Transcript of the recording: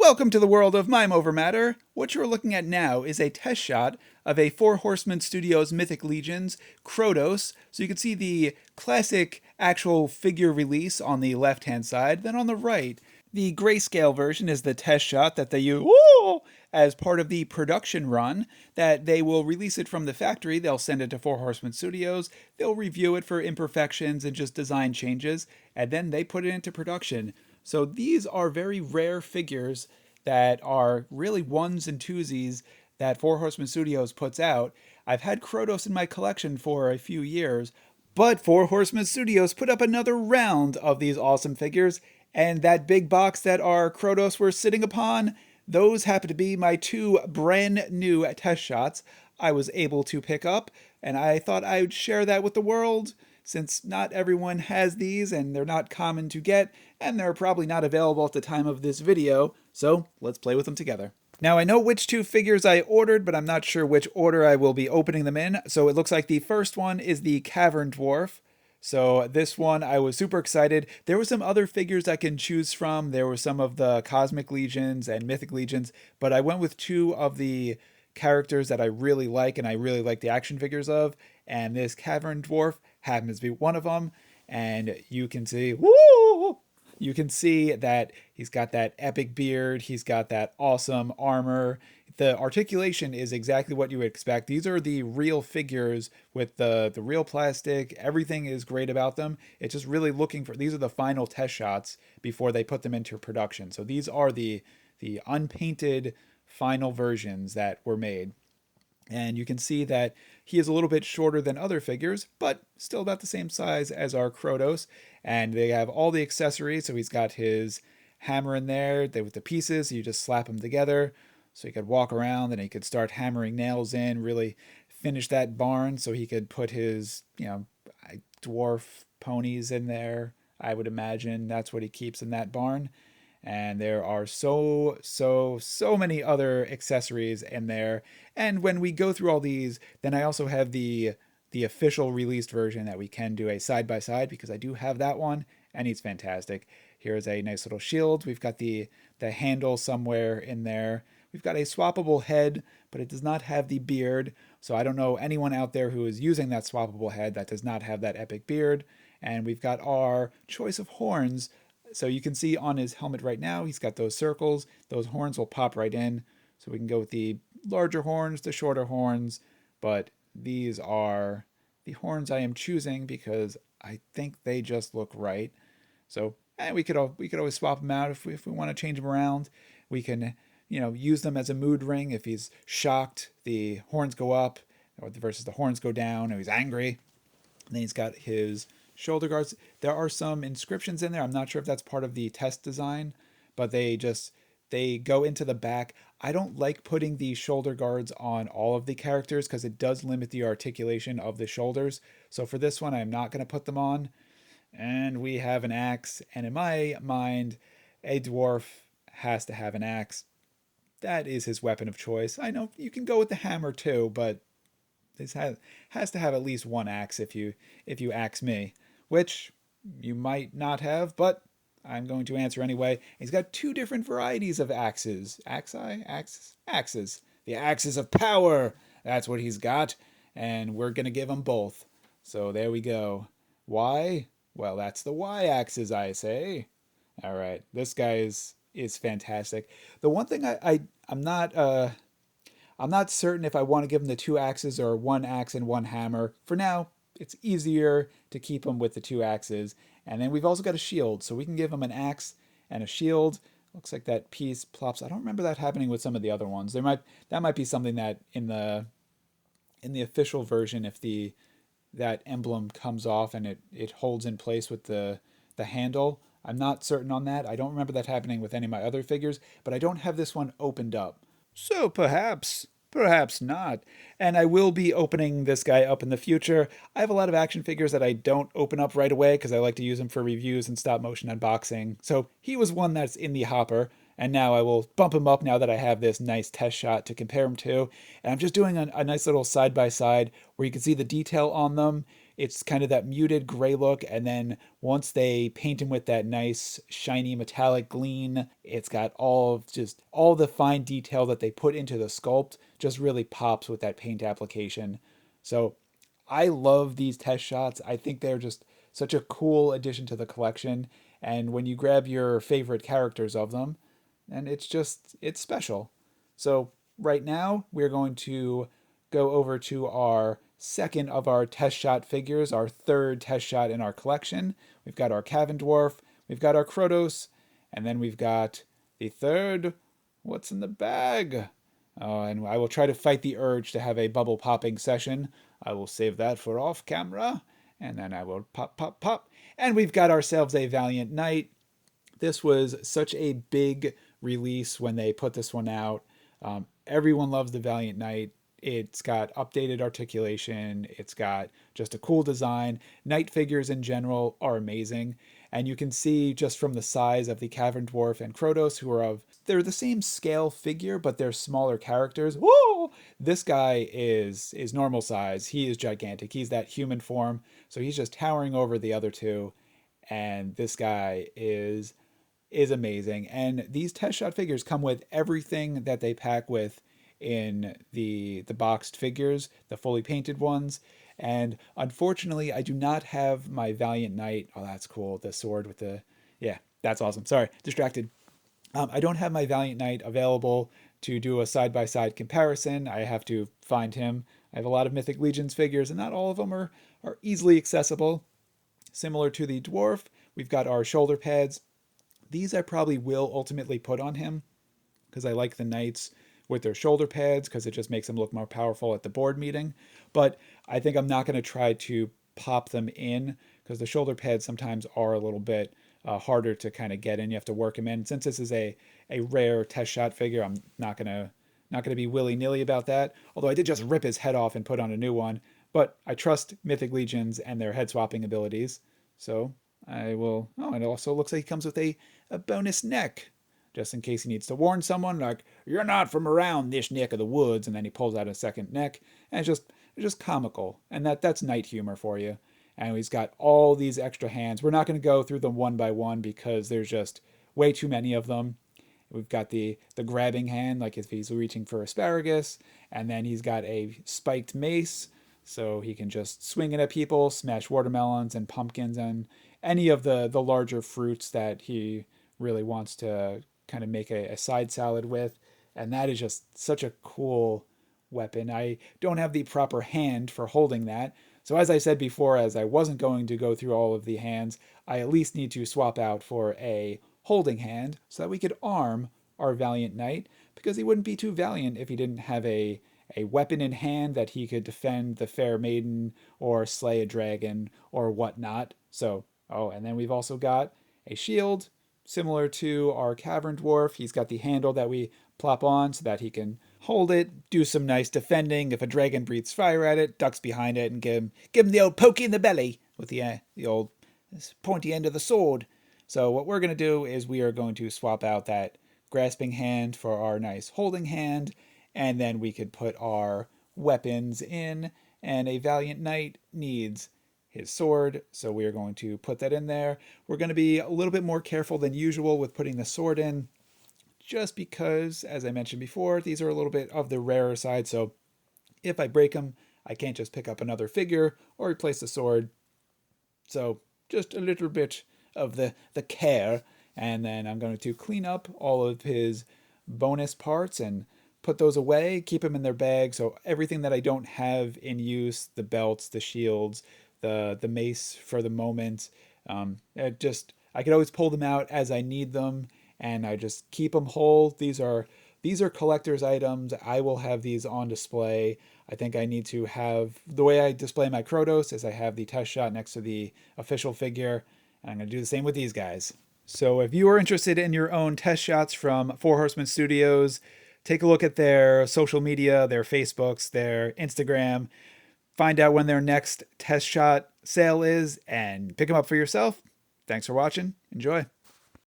Welcome to the world of Mime Over Matter. What you're looking at now is a test shot of a Four Horsemen Studios Mythic Legions Krotos. So you can see the classic actual figure release on the left hand side. Then on the right, the grayscale version is the test shot that they use as part of the production run. That they will release it from the factory. They'll send it to Four Horsemen Studios. They'll review it for imperfections and just design changes. And then they put it into production. So these are very rare figures that are really ones and twosies that Four Horsemen Studios puts out. I've had Krotos in my collection for a few years, but Four Horsemen Studios put up another round of these awesome figures, and that big box that our Krotos were sitting upon, those happen to be my two brand new test shots I was able to pick up, and I thought I would share that with the world since not everyone has these and they're not common to get, and they're probably not available at the time of this video, so let's play with them together. Now I know which two figures I ordered, but I'm not sure which order I will be opening them in, so it looks like the first one is the Cavern Dwarf. So this one, I was super excited. There were some other figures I can choose from. There were some of the Cosmic Legions and Mythic Legions, but I went with two of the characters that I really like and I really like the action figures of, and this Cavern Dwarf happens to be one of them. And you can see, woo! You can see that he's got that epic beard, he's got that awesome armor. The articulation is exactly what you would expect. These are the real figures with the real plastic. Everything is great about them. It's just really looking for, these are the final test shots before they put them into production. So these are the unpainted final versions that were made. And you can see that he is a little bit shorter than other figures, but still about the same size as our Krotos. And they have all the accessories. So he's got his hammer in there with the pieces. You just slap them together. So he could walk around and he could start hammering nails in, really finish that barn. So he could put his, dwarf ponies in there. I would imagine that's what he keeps in that barn. And there are so many other accessories in there. And when we go through all these, then I also have the official released version that we can do a side by side, because I do have that one and he's fantastic. Here's a nice little shield. We've got the handle somewhere in there. We've got a swappable head, but it does not have the beard. So I don't know anyone out there who is using that swappable head that does not have that epic beard. And we've got our choice of horns. So you can see on his helmet right now, he's got those circles. Those horns will pop right in. So we can go with the larger horns, the shorter horns. But these are the horns I am choosing because I think they just look right. So we could always swap them out if we want to change them around. We can use them as a mood ring. If he's shocked, the horns go up, or versus the horns go down. Or he's angry, and then he's got his shoulder guards. There are some inscriptions in there. I'm not sure if that's part of the test design, but they go into the back. I don't like putting the shoulder guards on all of the characters because it does limit the articulation of the shoulders. So for this one, I'm not going to put them on. And we have an axe. And in my mind, a dwarf has to have an axe. That is his weapon of choice. I know you can go with the hammer too, but this has to have at least one axe if you axe me, which you might not have, but I'm going to answer anyway. He's got two different varieties of axes. Axes. The axes of power. That's what he's got, and we're going to give him both. So there we go. Why? Well, that's the Y axis, I say. All right, this guy is fantastic. The one thing I'm not certain if I want to give him the two axes or one axe and one hammer. For now, it's easier to keep him with the two axes. And then we've also got a shield, so we can give him an axe and a shield. Looks like that piece plops. I don't remember that happening with some of the other ones. That might be something that in the official version, if that emblem comes off and it holds in place with the handle. I'm not certain on that. I don't remember that happening with any of my other figures, but I don't have this one opened up. So perhaps not. And I will be opening this guy up in the future. I have a lot of action figures that I don't open up right away because I like to use them for reviews and stop motion unboxing. So he was one that's in the hopper. And now I will bump him up now that I have this nice test shot to compare him to. And I'm just doing a nice little side by side where you can see the detail on them it's kind of that muted gray look, and then once they paint him with that nice shiny metallic gleam, it's got all the fine detail that they put into the sculpt just really pops with that paint application. So I love these test shots. I think they're just such a cool addition to the collection. And when you grab your favorite characters of them, and it's special. So right now we're going to go over to our second of our test shot figures, our third test shot in our collection. We've got our Cavern Dwarf, we've got our Krotos, and then we've got the third. What's in the bag? Oh, and I will try to fight the urge to have a bubble popping session. I will save that for off camera. And then I will pop, pop, pop. And we've got ourselves a Valiant Knight. This was such a big release when they put this one out. Everyone loves the Valiant Knight. It's got updated articulation. It's got just a cool design. Knight figures in general are amazing. And you can see just from the size of the Cavern Dwarf and Krotos, they're the same scale figure, but they're smaller characters. Whoa! This guy is normal size. He is gigantic. He's that human form. So he's just towering over the other two. And this guy is amazing. And these test shot figures come with everything that they pack with in the boxed figures, the fully painted ones. And unfortunately, I do not have my Valiant Knight. Oh, that's cool. The sword with the, yeah, that's awesome. Sorry, distracted. I don't have my Valiant Knight available to do a side-by-side comparison. I have to find him. I have a lot of Mythic Legions figures, and not all of them are easily accessible. Similar to the dwarf, we've got our shoulder pads. These I probably will ultimately put on him because I like the knights with their shoulder pads because it just makes them look more powerful at the board meeting. But I think I'm not going to try to pop them in because the shoulder pads sometimes are a little bit harder to kind of get in. You have to work them in. Since this is a rare test shot figure, I'm not gonna be willy-nilly about that. Although I did just rip his head off and put on a new one. But I trust Mythic Legions and their head swapping abilities. So I will. Oh, it also looks like he comes with a bonus neck, just in case he needs to warn someone, like, you're not from around this neck of the woods, and then he pulls out a second neck, and it's just comical, and that's knight humor for you. And he's got all these extra hands. We're not going to go through them one by one because there's just way too many of them. We've got the grabbing hand, like if he's reaching for asparagus, and then he's got a spiked mace, so he can just swing it at people, smash watermelons and pumpkins and any of the larger fruits that he really wants to kind of make a side salad with. And that is just such a cool weapon. I don't have the proper hand for holding that. So as I said before, as I wasn't going to go through all of the hands, I at least need to swap out for a holding hand so that we could arm our Valiant Knight, because he wouldn't be too valiant if he didn't have a weapon in hand that he could defend the fair maiden or slay a dragon or whatnot. So, oh, and then we've also got a shield similar to our Cavern Dwarf. He's got the handle that we plop on so that he can hold it, do some nice defending. If a dragon breathes fire at it, ducks behind it and give him the old pokey in the belly with the old pointy end of the sword. So what we're going to do is we are going to swap out that grasping hand for our nice holding hand, and then we could put our weapons in, and a Valiant Knight needs his sword, so we are going to put that in there. We're going to be a little bit more careful than usual with putting the sword in, just because, as I mentioned before, these are a little bit of the rarer side, so if I break them, I can't just pick up another figure or replace the sword. So just a little bit of the care, and then I'm going to clean up all of his bonus parts and put those away, keep them in their bag. So everything that I don't have in use, the belts, the shields, the mace for the moment, I could always pull them out as I need them, and I just keep them whole. These are collector's items. I will have these on display. I think I need to have, the way I display my Krotos is I have the test shot next to the official figure, and I'm going to do the same with these guys. So if you are interested in your own test shots from Four Horsemen Studios, take a look at their social media, their Facebooks, their Instagram, find out when their next test shot sale is, and pick them up for yourself. Thanks for watching. Enjoy.